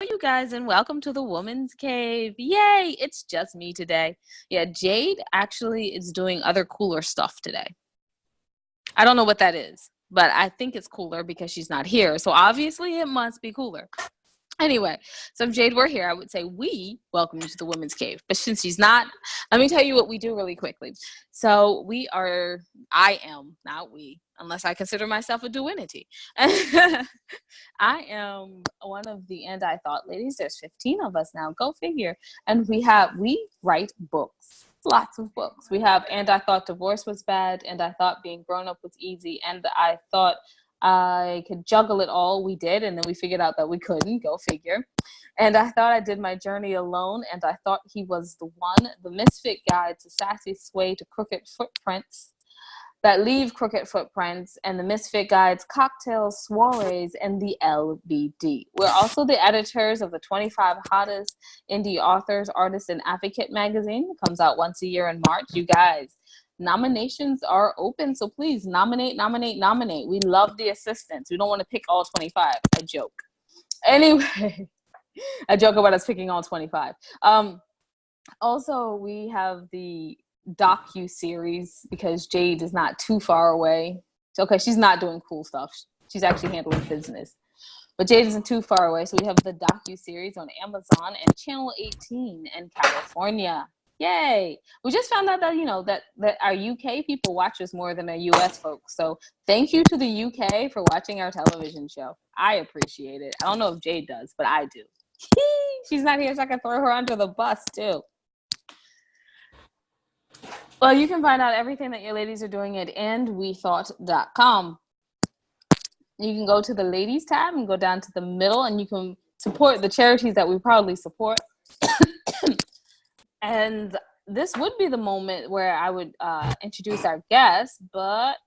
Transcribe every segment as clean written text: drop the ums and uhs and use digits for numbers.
you guys, and welcome to the Woman's Cave. Yay, it's just me today. Yeah, Jade actually is doing other cooler stuff today. I don't know what that is, but I think it's cooler because she's not here. So obviously it must be cooler. Anyway, so if Jade were here, I would say we welcome you to the Women's Cave. But since she's not, let me tell you what we do really quickly. So I am, not we, unless I consider myself a divinity. I am one of the And I Thought ladies. There's 15 of us now, go figure. And we write books. Lots of books. We have And I Thought Divorce Was Bad, And I Thought Being Grown Up Was Easy, and I Thought I could juggle it all. We did, and then we figured out that we couldn't. Go figure. And I Thought I Did My Journey Alone, and I Thought He Was the One. The Misfit Guide to Sassy Sway to Crooked Footprints That Leave Crooked Footprints, and the Misfit Guides, Cocktails, Soirees, and the LBD. We're also the editors of the 25 Hottest Indie Authors, Artists, and Advocate magazine. It comes out once a year in March. You guys, nominations are open, so please nominate. We love the assistants. We don't want to pick all 25. I joke. Anyway, I joke about us picking all 25. Also, we have the docu-series because Jade is not too far away. Okay, she's not doing cool stuff. She's actually handling business. But Jade isn't too far away, so we have the docu-series on Amazon and Channel 18 in California. Yay! We just found out that that our UK people watch us more than our US folks. So thank you to the UK for watching our television show. I appreciate it. I don't know if Jade does, but I do. She's not here, so I can throw her under the bus too. Well, you can find out everything that your ladies are doing at andwethought.com. You can go to the ladies tab and go down to the middle, and you can support the charities that we proudly support. And this would be the moment where I would introduce our guest, but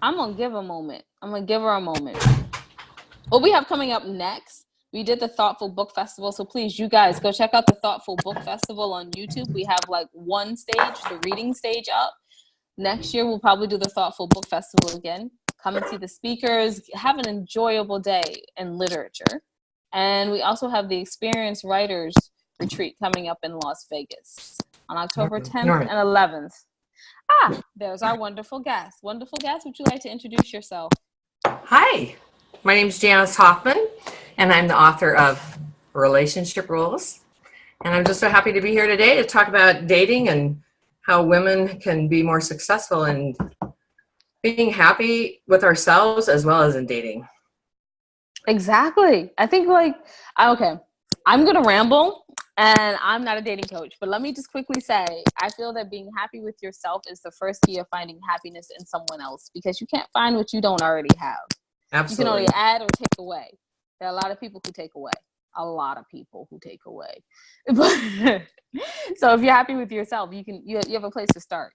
I'm going to give her a moment. What we have coming up next, we did the Thoughtful Book Festival, so please, you guys, go check out the Thoughtful Book Festival on YouTube. We have like one stage, the reading stage up. Next year, we'll probably do the Thoughtful Book Festival again. Come and see the speakers. Have an enjoyable day in literature. And we also have the Experienced Writers Retreat coming up in Las Vegas on October 10th and 11th. There's our wonderful guest. Wonderful guest, would you like to introduce yourself? Hi, my name is Janice Hoffman, and I'm the author of Relationship Rules. And I'm just so happy to be here today to talk about dating and how women can be more successful in being happy with ourselves as well as in dating. Exactly. I think okay, I'm going to ramble, and I'm not a dating coach, but let me just quickly say, I feel that being happy with yourself is the first key of finding happiness in someone else, because you can't find what you don't already have. Absolutely. You can only add or take away. There are a lot of people who take away. But so if you're happy with yourself, you have a place to start.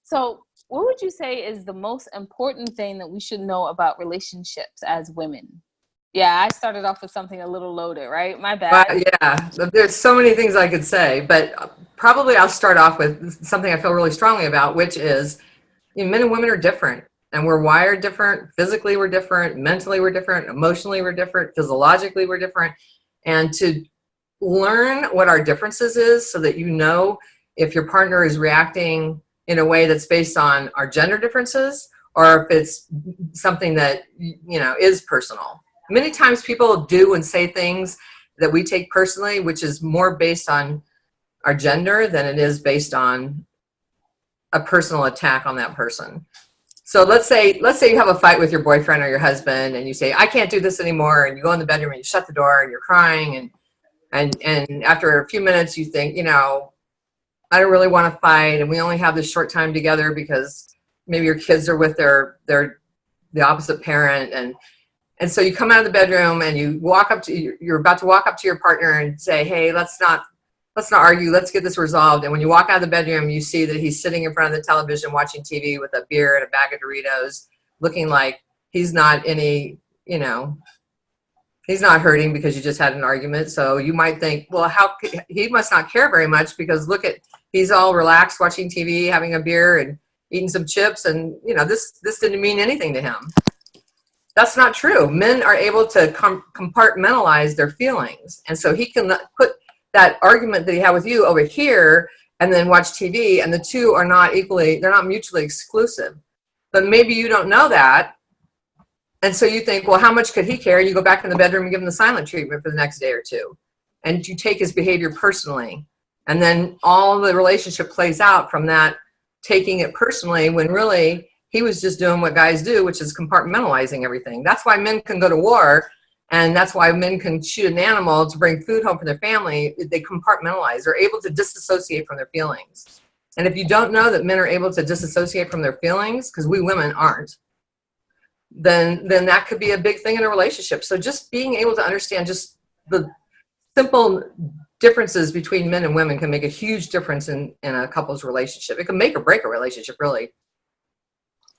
So what would you say is the most important thing that we should know about relationships as women? Yeah, I started off with something a little loaded, right? My bad. Yeah, there's so many things I could say, but probably I'll start off with something I feel really strongly about, which is men and women are different. And we're wired different. Physically, we're different. Mentally, we're different. Emotionally, we're different. Physiologically, we're different. And to learn what our differences is so that you know if your partner is reacting in a way that's based on our gender differences or if it's something that, is personal. Many times people do and say things that we take personally, which is more based on our gender than it is based on a personal attack on that person. So let's say you have a fight with your boyfriend or your husband and you say, I can't do this anymore. And you go in the bedroom and you shut the door and you're crying. And after a few minutes, you think, I don't really want to fight. And we only have this short time together because maybe your kids are with the opposite parent. And so you come out of the bedroom and you're about to walk up to your partner and say, hey, let's not argue. Let's get this resolved. And when you walk out of the bedroom, you see that he's sitting in front of the television watching TV with a beer and a bag of Doritos, looking like he's not he's not hurting because you just had an argument. So you might think, well, he must not care very much because he's all relaxed watching TV, having a beer and eating some chips. And, this didn't mean anything to him. That's not true. Men are able to compartmentalize their feelings. And so he can put that argument that he had with you over here and then watch TV, and the two are not equally, they're not mutually exclusive. But maybe you don't know that. And so you think, well, how much could he care? You go back in the bedroom and give him the silent treatment for the next day or two. And you take his behavior personally. And then all the relationship plays out from that, taking it personally, when really he was just doing what guys do, which is compartmentalizing everything. That's why men can go to war, and that's why men can shoot an animal to bring food home for their family. They compartmentalize. They're able to disassociate from their feelings. And if you don't know that men are able to disassociate from their feelings, because we women aren't, then that could be a big thing in a relationship. So just being able to understand just the simple differences between men and women can make a huge difference in a couple's relationship. It can make or break a relationship, really.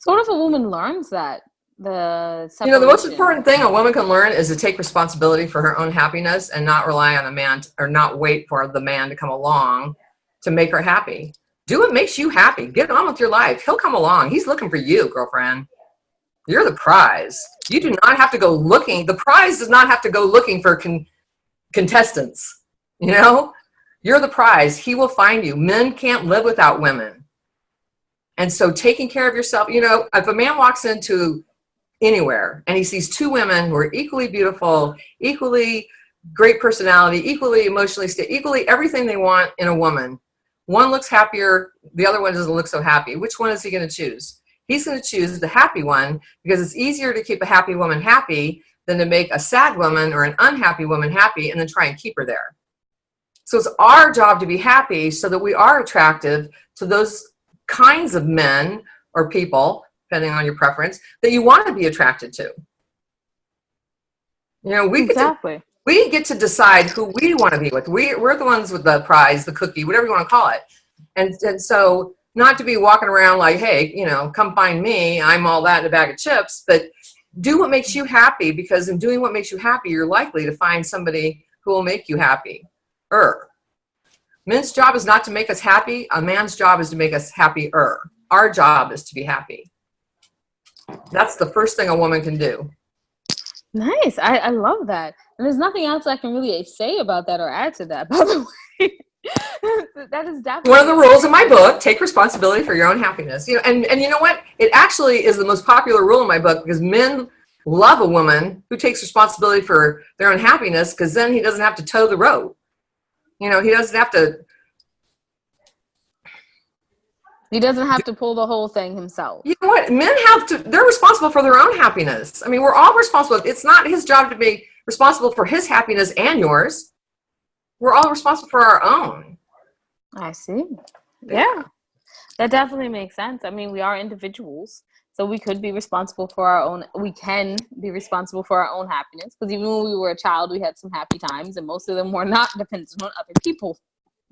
So what if a woman learns that? The most important thing a woman can learn is to take responsibility for her own happiness and not rely on a man, or not wait for the man to come along to make her happy. Do what makes you happy. Get on with your life. He'll come along. He's looking for you, girlfriend. You're the prize. You do not have to go looking. The prize does not have to go looking for contestants. You're the prize. He will find you. Men can't live without women. And so taking care of yourself, if a man walks into anywhere and he sees two women who are equally beautiful, equally great personality, equally emotionally stable, equally everything they want in a woman, one looks happier, the other one doesn't look so happy. Which one is he going to choose? He's going to choose the happy one, because it's easier to keep a happy woman happy than to make a sad woman or an unhappy woman happy and then try and keep her there. So it's our job to be happy so that we are attractive to those kinds of men or people, depending on your preference, that you want to be attracted to. We get to decide who we want to be with. We're the ones with the prize, the cookie, whatever you want to call it. And so not to be walking around like, hey, come find me, I'm all that in a bag of chips, but do what makes you happy, because in doing what makes you happy, you're likely to find somebody who will make you happy. Men's job is not to make us happy. A man's job is to make us happier. Our job is to be happy. That's the first thing a woman can do. Nice. I love that. And there's nothing else I can really say about that or add to that, by the way. That is definitely one of the rules in my book. Take responsibility for your own happiness. And you know what? It actually is the most popular rule in my book, because men love a woman who takes responsibility for their own happiness, because then he doesn't have to toe the rope. He doesn't have to. He doesn't have to pull the whole thing himself. You know what? Men have to. They're responsible for their own happiness. I mean, we're all responsible. It's not his job to be responsible for his happiness and yours. We're all responsible for our own. I see. Yeah, that definitely makes sense. I mean, we are individuals, so we could be responsible for our own. We can be responsible for our own happiness, because even when we were a child, we had some happy times, and most of them were not dependent on other people.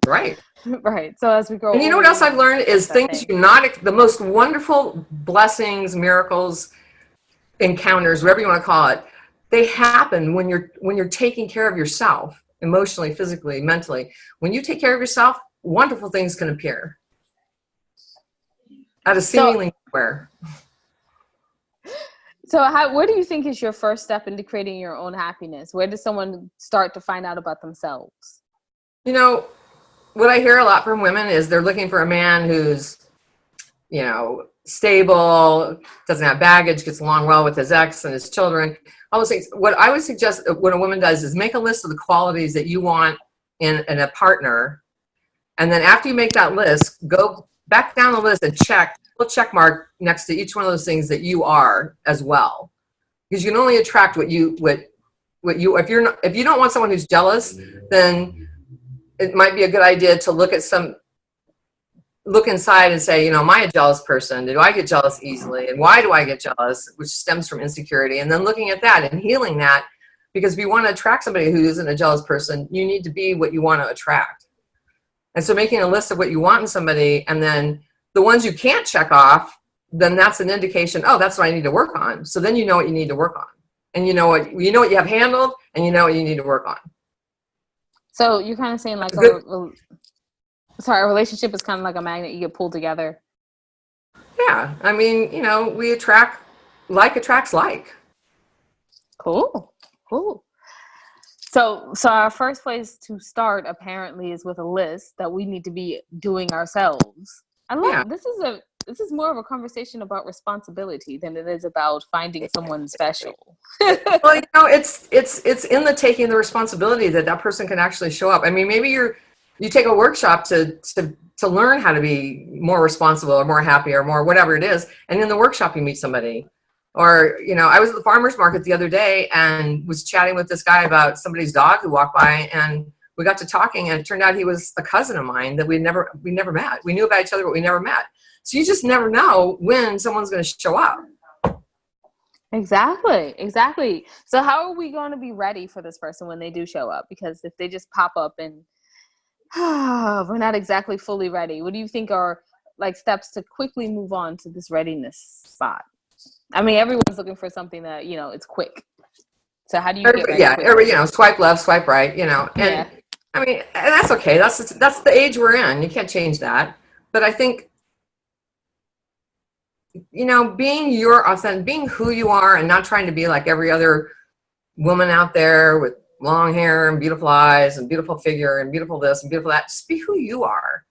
Right. Right. So as we grow, and you know what else I've learned is things the most wonderful blessings, miracles, encounters, whatever you want to call it, they happen when you're taking care of yourself. Emotionally, physically, mentally. When you take care of yourself, wonderful things can appear out of seemingly nowhere. So where do you think is your first step into creating your own happiness? Where does someone start to find out about themselves? What I hear a lot from women is they're looking for a man who's, stable, doesn't have baggage, gets along well with his ex and his children. All those things. What I would suggest when a woman does is make a list of the qualities that you want in a partner. And then after you make that list, go back down the list and put a check mark next to each one of those things that you are as well. Because you can only attract what you if you don't want someone who's jealous, then it might be a good idea to look inside and say, am I a jealous person? Do I get jealous easily? And why do I get jealous? Which stems from insecurity. And then looking at that and healing that, because if you want to attract somebody who isn't a jealous person, you need to be what you want to attract. And so making a list of what you want in somebody, and then the ones you can't check off, then that's an indication, that's what I need to work on. So then you know what you need to work on. And you know what you have handled, and you know what you need to work on. So you're kind of saying like a relationship is kind of like a magnet. You get pulled together. Yeah. I mean, we attract, like attracts like. Cool. Cool. So our first place to start apparently is with a list that we need to be doing ourselves. I Yeah. love this is more of a conversation about responsibility than it is about finding someone special. Well, it's in the taking the responsibility that person can actually show up. I mean, maybe you take a workshop to learn how to be more responsible or more happy or more whatever it is, and in the workshop you meet somebody. Or, I was at the farmer's market the other day and was chatting with this guy about somebody's dog who walked by, and we got to talking, and it turned out he was a cousin of mine that we never met. We knew about each other, but we never met. So you just never know when someone's going to show up. Exactly. So how are we going to be ready for this person when they do show up? Because if they just pop up and we're not exactly fully ready, what do you think are like steps to quickly move on to this readiness spot? I mean, everyone's looking for something that, it's quick. So how do you get ready? Yeah, swipe left, swipe right, and yeah. I mean, and that's okay. That's the age we're in. You can't change that. But I think, being your authentic, being who you are and not trying to be like every other woman out there with long hair and beautiful eyes and beautiful figure and beautiful this and beautiful that. Just be who you are.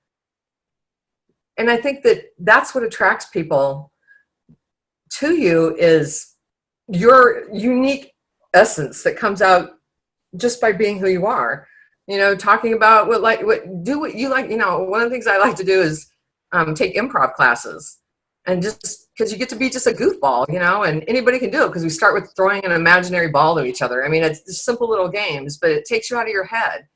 And I think that's what attracts people to you, is your unique essence that comes out just by being who you are. Talking about what you like. One of the things I like to do is take improv classes, and just because you get to be just a goofball, and anybody can do it, because we start with throwing an imaginary ball to each other. I mean, it's just simple little games, but it takes you out of your head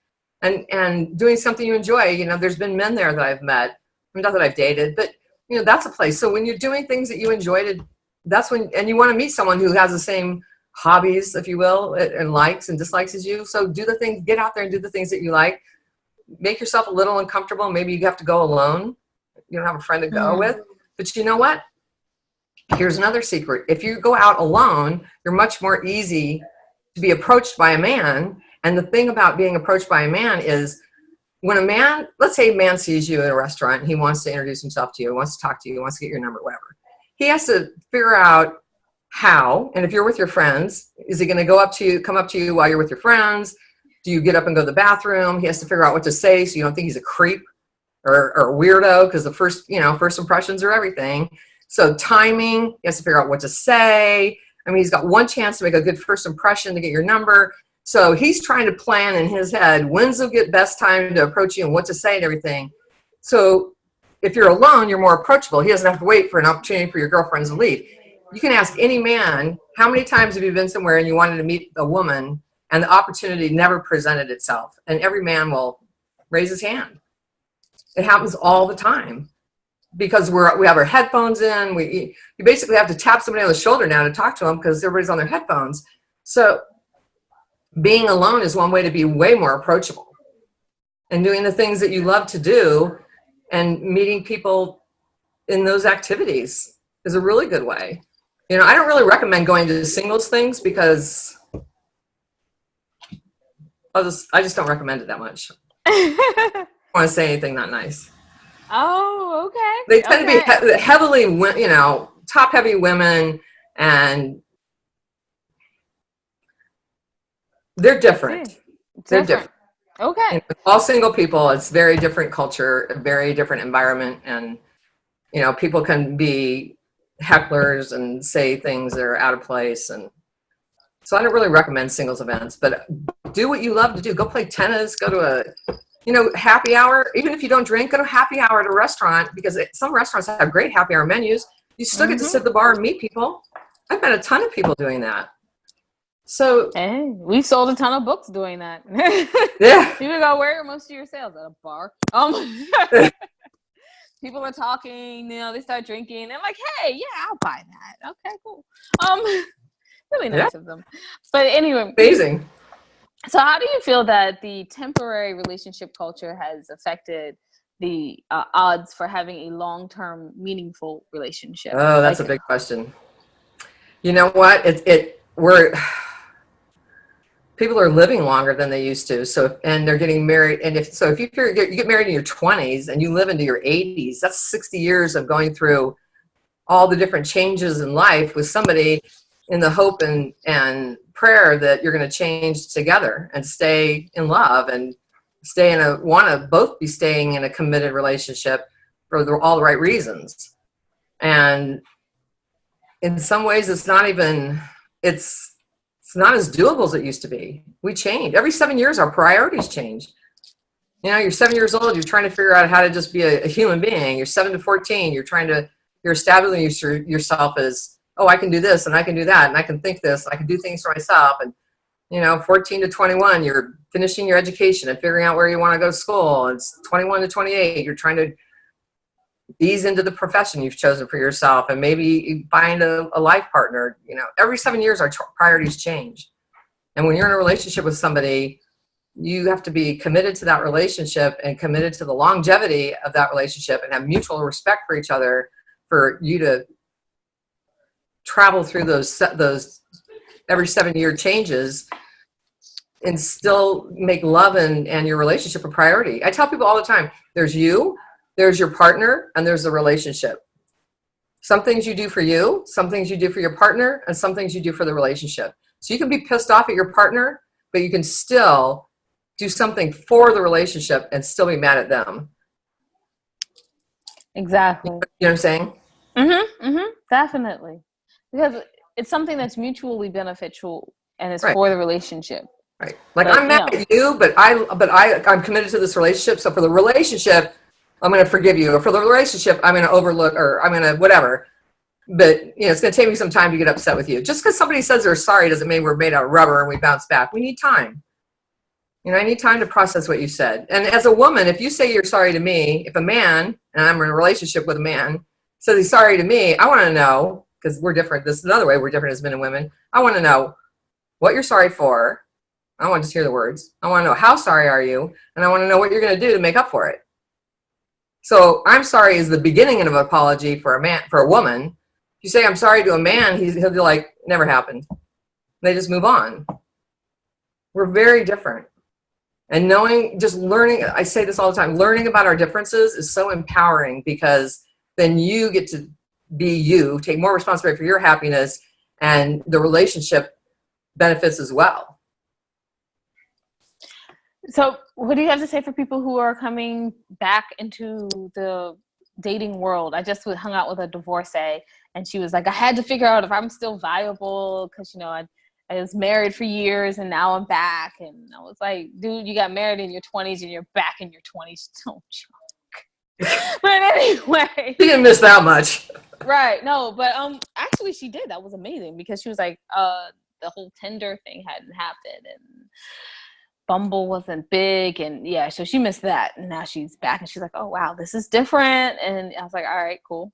and doing something you enjoy. There's been men there that I've met, not that I've dated, but that's a place. So when you're doing things that you enjoy, that's when, and you want to meet someone who has the same hobbies, if you will, and likes and dislikes as you. So do the things, get out there and do the things that you like. Make yourself a little uncomfortable. Maybe you have to go alone. You don't have a friend to go with. But you know what? Here's another secret. If you go out alone, you're much more easy to be approached by a man. And the thing about being approached by a man is, when a man, let's say a man sees you in a restaurant and he wants to introduce himself to you, wants to talk to you, wants to get your number, whatever. He has to figure out how, and if you're with your friends, is he going to come up to you while you're with your friends? Do you get up and go to the bathroom? He has to figure out what to say so you don't think he's a creep or a weirdo, because the first impressions are everything. So timing, he has to figure out what to say. I mean, he's got one chance to make a good first impression to get your number. So he's trying to plan in his head, when's the best time to approach you and what to say and everything. So if you're alone, you're more approachable. He doesn't have to wait for an opportunity for your girlfriends to leave. You can ask any man, how many times have you been somewhere and you wanted to meet a woman and the opportunity never presented itself? And every man will raise his hand. It happens all the time, because we have our headphones in. You basically have to tap somebody on the shoulder now to talk to them, because everybody's on their headphones. So being alone is one way to be way more approachable, and doing the things that you love to do and meeting people in those activities is a really good way. I don't really recommend going to singles things, because I just don't recommend it that much. I don't want to say anything not nice. Oh, okay. They tend to be heavily, top heavy women, and they're different. They're different. Okay. All single people, it's very different culture, a very different environment, and people can be hecklers and say things that are out of place, and so I don't really recommend singles events. But do what you love to do. Go play tennis. Go to a happy hour. Even if you don't drink, go to happy hour at a restaurant, because some restaurants have great happy hour menus. You still get to sit at the bar and meet people. I've met a ton of people doing that. So we've sold a ton of books doing that. Yeah. You go, where are most of your sales? At a bar. People are talking, they start drinking. They're like, hey, yeah, I'll buy that. Okay, cool. Really nice of them. But anyway. Amazing. So how do you feel that the temporary relationship culture has affected the odds for having a long-term meaningful relationship? Oh, that's a big question. You know what? People are living longer than they used to. So, and they're getting married. And if you get married in your 20s and you live into your 80s, that's 60 years of going through all the different changes in life with somebody. in the hope and prayer that you're going to change together and stay in love and want to both be staying in a committed relationship for all the right reasons. And in some ways it's not as doable as it used to be. We change every 7 years. Our priorities change. You're 7 years old, you're trying to figure out how to just be a human being. You're 7 to 14, you're establishing yourself as, oh, I can do this and I can do that and I can think this, I can do things for myself. And 14 to 21, you're finishing your education and figuring out where you want to go to school. It's 21 to 28, you're trying to ease into the profession you've chosen for yourself and maybe find a life partner. Every 7 years our priorities change. And when you're in a relationship with somebody, you have to be committed to that relationship and committed to the longevity of that relationship and have mutual respect for each other for you to travel through those every 7 year changes and still make love and your relationship a priority. I tell people all the time, there's you, there's your partner, and there's the relationship. Some things you do for you, some things you do for your partner, and some things you do for the relationship. So you can be pissed off at your partner, but you can still do something for the relationship and still be mad at them. Exactly. You know what I'm saying? Definitely. Because it's something that's mutually beneficial and it's Right. for the relationship. Right. Like, I'm mad at you, but I'm committed to this relationship. So for the relationship, I'm going to forgive you. Or for the relationship, I'm going to overlook, or I'm going to whatever. But it's going to take me some time to get upset with you. Just because somebody says they're sorry doesn't mean we're made out of rubber and we bounce back. We need time. I need time to process what you said. And as a woman, if you say you're sorry to me, if a man, and I'm in a relationship with a man, says he's sorry to me, I want to know, because we're different. This is another way we're different as men and women. I want to know what you're sorry for. I want to just hear the words. I want to know how sorry are you, and I want to know what you're going to do to make up for it. So I'm sorry is the beginning of an apology for a woman. If you say I'm sorry to a man, he'll be like, never happened. They just move on. We're very different. And learning, I say this all the time, learning about our differences is so empowering, because then you get to be you, take more responsibility for your happiness, and the relationship benefits as well. So what do you have to say for people who are coming back into the dating world? I just hung out with a divorcee, and she was like, I had to figure out if I'm still viable because, I was married for years and now I'm back. And I was like, dude, you got married in your 20s and you're back in your 20s. Don't joke. But anyway. She didn't miss that much. Right. No, but actually she did. That was amazing, because she was like, the whole Tinder thing hadn't happened and Bumble wasn't big, and yeah, so she missed that. And now she's back and she's like, oh wow, this is different. And I was like, all right, cool.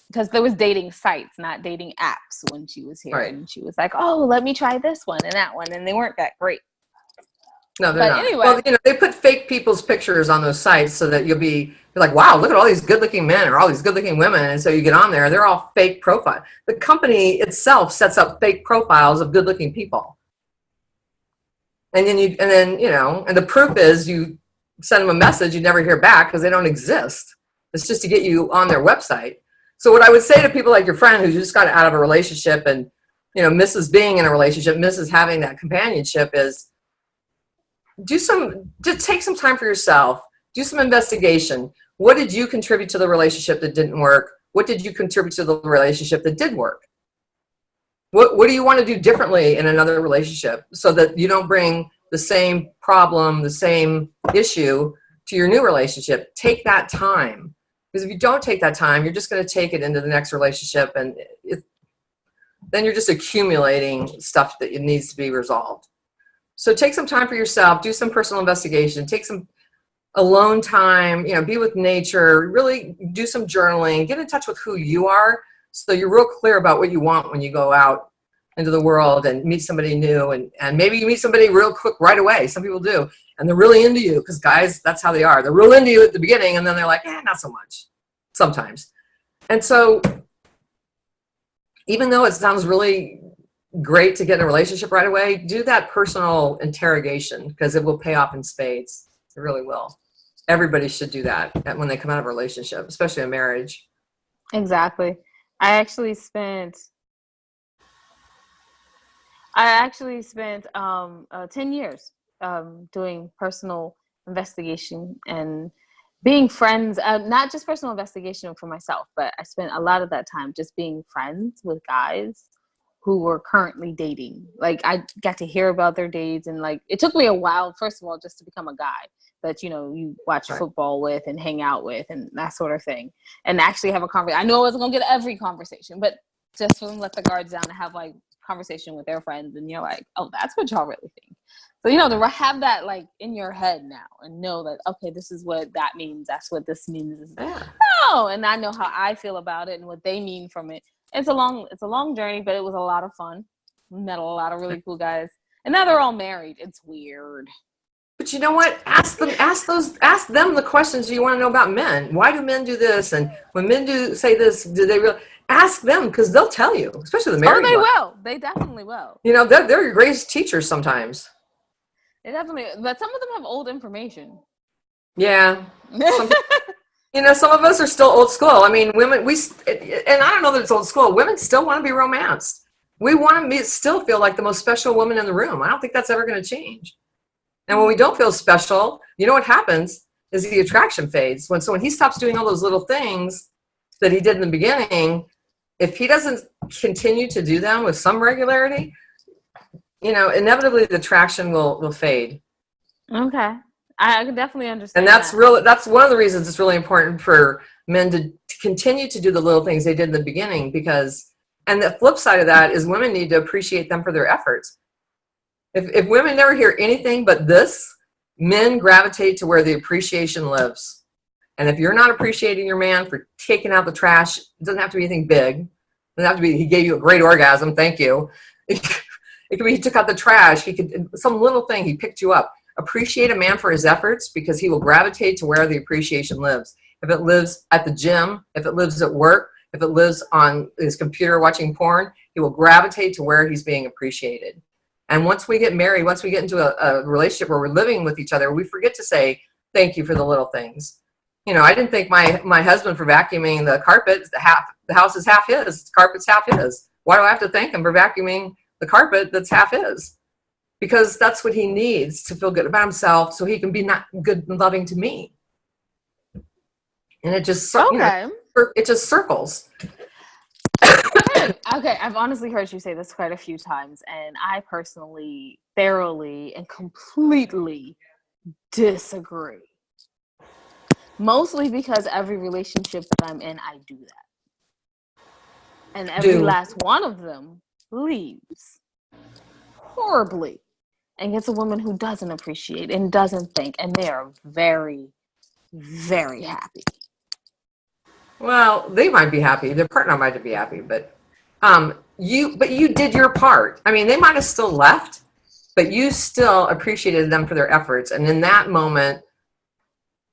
Because there was dating sites, not dating apps, when she was here. Right. And she was like, oh, let me try this one and that one. And they weren't that great. No, they're not. Anyway. Well, they put fake people's pictures on those sites so that you're like, wow, look at all these good-looking men or all these good-looking women. And so you get on there, they're all fake profiles. The company itself sets up fake profiles of good-looking people. And then and the proof is you send them a message, you never hear back because they don't exist. It's just to get you on their website. So what I would say to people like your friend who just got out of a relationship and, misses being in a relationship, misses having that companionship, is just take some time for yourself. Do some investigation. What did you contribute to the relationship that didn't work? What did you contribute to the relationship that did work? What do you want to do differently in another relationship so that you don't bring the same problem, the same issue to your new relationship? Take that time. Because if you don't take that time, you're just going to take it into the next relationship, and then you're just accumulating stuff that needs to be resolved. So take some time for yourself, do some personal investigation, take some alone time, be with nature, really do some journaling, get in touch with who you are so you're real clear about what you want when you go out into the world and meet somebody new. And maybe you meet somebody real quick right away. Some people do. And they're really into you, because guys, that's how they are. They're real into you at the beginning, and then they're like, not so much sometimes. And so even though it sounds really great to get in a relationship right away, do that personal interrogation, because it will pay off in spades. It really will. Everybody should do that when they come out of a relationship, especially a marriage. Exactly. I actually spent I actually spent 10 years doing personal investigation and being friends, not just personal investigation for myself, but I spent a lot of that time just being friends with guys who were currently dating. Like, I got to hear about their dates, and like, it took me a while, first of all, just to become a guy that, you know, you watch Right. football with and hang out with and that sort of thing, and actually have a conversation. I know I wasn't gonna get every conversation, but just for them to let the guards down and have like conversation with their friends, and you're like, oh, that's what y'all really think. So, you know, to have that like in your head now and know that, okay, this is what that means, that's what this means. Yeah. Oh, and I know how I feel about it and what they mean from it. It's a long journey, but it was a lot of fun. Met a lot of really cool guys, and now they're all married. It's weird. But you know what? Ask them the questions you want to know about men. Why do men do this? And when men do say this, do they really? Ask them, because they'll tell you, especially the married Oh, they ones. will. They definitely will. You know, they're your greatest teachers sometimes. They definitely, but some of them have old information. Yeah. You know, some of us are still old school. I mean, women, and I don't know that it's old school. Women still want to be romanced. We want to still feel like the most special woman in the room. I don't think that's ever going to change. And when we don't feel special, you know what happens is the attraction fades. So when he stops doing all those little things that he did in the beginning, if he doesn't continue to do them with some regularity, you know, inevitably the attraction will fade. Okay. I can definitely understand. And that's one of the reasons it's really important for men to continue to do the little things they did in the beginning, because, and the flip side of that is women need to appreciate them for their efforts. If women never hear anything but this, men gravitate to where the appreciation lives. And if you're not appreciating your man for taking out the trash, it doesn't have to be anything big. It doesn't have to be, he gave you a great orgasm, thank you. It could be he took out the trash, he could, some little thing, he picked you up. Appreciate a man for his efforts, because he will gravitate to where the appreciation lives. If it lives at the gym, if it lives at work, if it lives on his computer watching porn, he will gravitate to where he's being appreciated. And once we get married, once we get into a relationship where we're living with each other, we forget to say thank you for the little things. You know, I didn't thank my husband for vacuuming the carpet. The house is half his, the carpet's half his. Why do I have to thank him for vacuuming the carpet that's half his? Because that's what he needs to feel good about himself, so he can be not good and loving to me. And it just, Okay. you know, it just circles. Okay, I've honestly heard you say this quite a few times, and I personally, thoroughly, and completely disagree. Mostly because every relationship that I'm in, I do that. And every last one of them leaves horribly and gets a woman who doesn't appreciate and doesn't think, and they are very, very happy. Well, they might be happy. Their partner might be happy, but you did your part. I mean, they might have still left, but you still appreciated them for their efforts. And in that moment,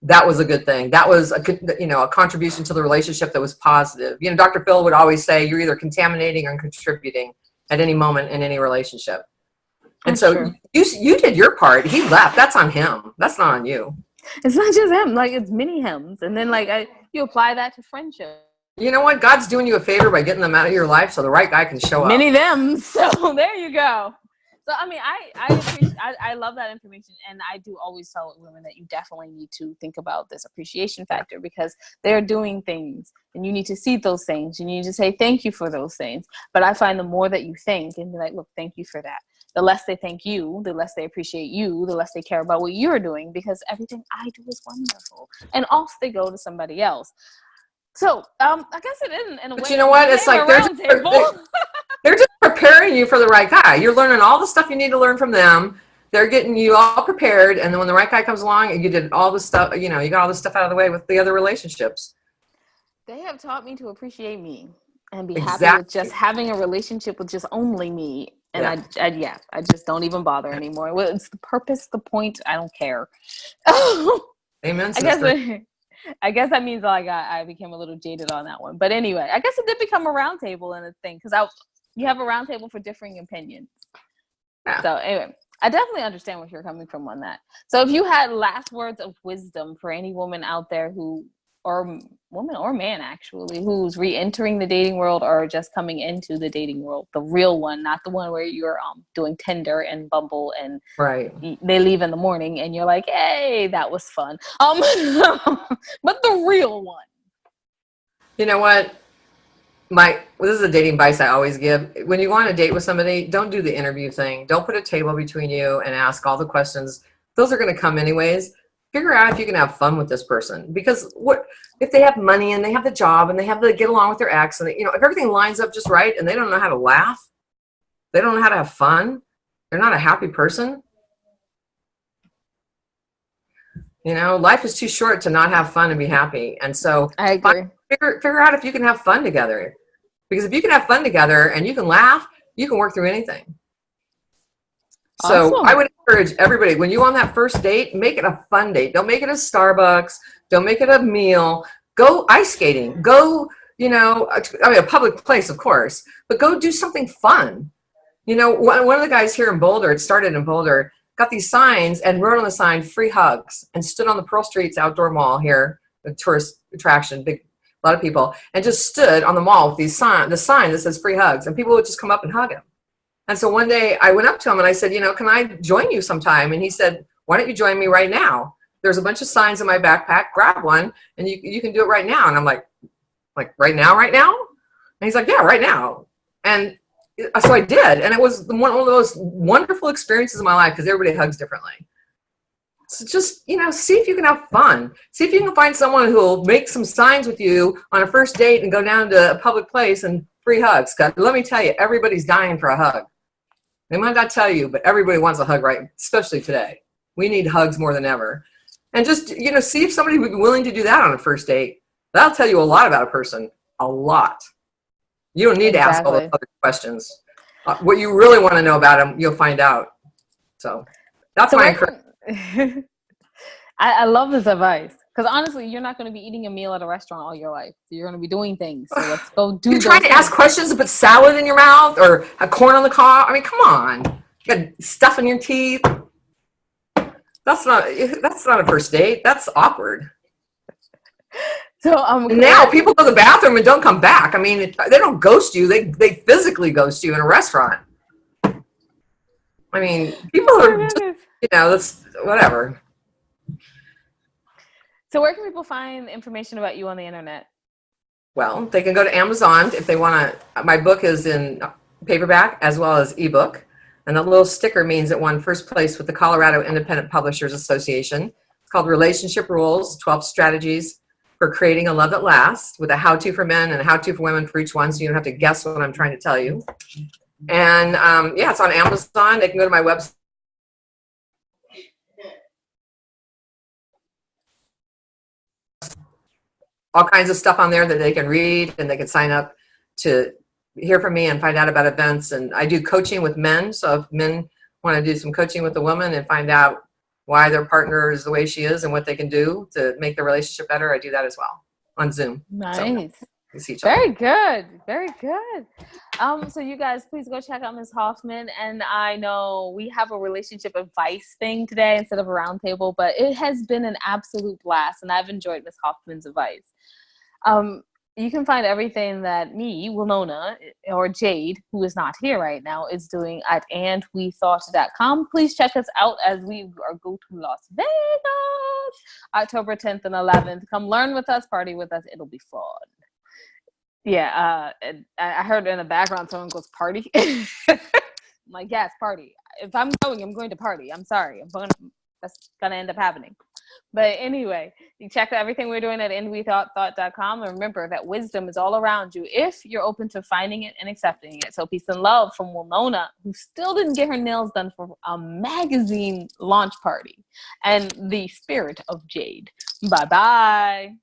that was a good thing. That was a contribution to the relationship that was positive. You know, Dr. Phil would always say you're either contaminating or contributing at any moment in any relationship. And That's so true. you did your part. He left. That's on him. That's not on you. It's not just him. Like, it's many hims. And then, like, you apply that to friendship. You know what? God's doing you a favor by getting them out of your life so the right guy can show up. Many them. So there you go. So, I mean, I love that information. And I do always tell women that you definitely need to think about this appreciation factor, because they're doing things and you need to see those things. You need to say thank you for those things. But I find the more that you think and be like, look, thank you for that, the less they thank you, the less they appreciate you, the less they care about what you're doing, because everything I do is wonderful. And off they go to somebody else. So I guess it is in a way. But you know what? It's like they're just preparing you for the right guy. You're learning all the stuff you need to learn from them. They're getting you all prepared, and then when the right guy comes along, you did all the stuff. You know, you got all the stuff out of the way with the other relationships. They have taught me to appreciate me and be happy with just having a relationship with just only me. And I just don't even bother anymore. Well, it's the purpose, the point. I don't care. Amen, sister. I guess that means I became a little jaded on that one. But anyway, I guess it did become a roundtable and a thing, because you have a roundtable for differing opinions. Yeah. So anyway, I definitely understand where you're coming from on that. So if you had last words of wisdom for any woman out there who or woman or man actually, who's re-entering the dating world or just coming into the dating world, the real one, not the one where you're doing Tinder and Bumble and Right. they leave in the morning and you're like, hey, that was fun. But the real one. You know what? This is a dating advice I always give. When you go on a date with somebody, don't do the interview thing. Don't put a table between you and ask all the questions. Those are going to come anyways. Figure out if you can have fun with this person, because what if they have money and they have the job and they have to get along with their ex, and if everything lines up just right and they don't know how to laugh, they don't know how to have fun, they're not a happy person. Life is too short to not have fun and be happy. And so I agree. Figure out if you can have fun together, because if you can have fun together and you can laugh, you can work through anything. So Awesome. I would encourage everybody, when you on that first date, make it a fun date. Don't make it a Starbucks. Don't make it a meal. Go ice skating. Go, a public place, of course, but go do something fun. One of the guys here in Boulder, it started in Boulder, got these signs and wrote on the sign, free hugs, and stood on the Pearl Streets outdoor mall here, a tourist attraction, a lot of people, and just stood on the mall with the sign that says free hugs, and people would just come up and hug him. And so one day I went up to him and I said, can I join you sometime? And he said, why don't you join me right now? There's a bunch of signs in my backpack, grab one, and you can do it right now. And I'm like right now? And he's like, yeah, right now. And so I did. And it was one of the most wonderful experiences of my life, because everybody hugs differently. So just, see if you can have fun. See if you can find someone who will make some signs with you on a first date and go down to a public place and free hugs. 'Cause let me tell you, everybody's dying for a hug. They might not tell you, but everybody wants a hug, right? Especially today. We need hugs more than ever. And just, see if somebody would be willing to do that on a first date. That'll tell you a lot about a person. A lot. You don't need to ask all those other questions. What you really want to know about them, you'll find out. So that's my encouragement. I love this advice. Because honestly, you're not going to be eating a meal at a restaurant all your life. So you're going to be doing things. So let's go do. You're trying to ask questions to put salad in your mouth or a corn on the cob. I mean, come on. You got stuff in your teeth. That's not a first date. That's awkward. So now people go to the bathroom and don't come back. I mean, they don't ghost you. They physically ghost you in a restaurant. I mean, people are just, that's whatever. So where can people find information about you on the internet? Well, they can go to Amazon if they want to. My book is in paperback as well as ebook. And the little sticker means it won first place with the Colorado Independent Publishers Association. It's called Relationship Rules, 12 Strategies for Creating a Love That Lasts, with a how-to for men and a how-to for women for each one, so you don't have to guess what I'm trying to tell you. And it's on Amazon. They can go to my website. All kinds of stuff on there that they can read, and they can sign up to hear from me and find out about events. And I do coaching with men. So if men want to do some coaching with a woman and find out why their partner is the way she is and what they can do to make their relationship better, I do that as well on Zoom. Nice. So very good. Very good. So you guys, please go check out Ms. Hoffman. And I know we have a relationship advice thing today instead of a roundtable, but it has been an absolute blast, and I've enjoyed Ms. Hoffman's advice. You can find everything that me, Winona, or Jade, who is not here right now, is doing at andwethought.com. Please check us out as we go to Las Vegas, October 10th and 11th. Come learn with us, party with us. It'll be fun. Yeah, I heard in the background someone goes, party? I'm like, yes, party. If I'm going to party. I'm sorry. That's going to end up happening. But anyway, you check out everything we're doing at andwethought.com. And remember that wisdom is all around you if you're open to finding it and accepting it. So peace and love from Winona, who still didn't get her nails done for a magazine launch party. And the spirit of Jade. Bye-bye.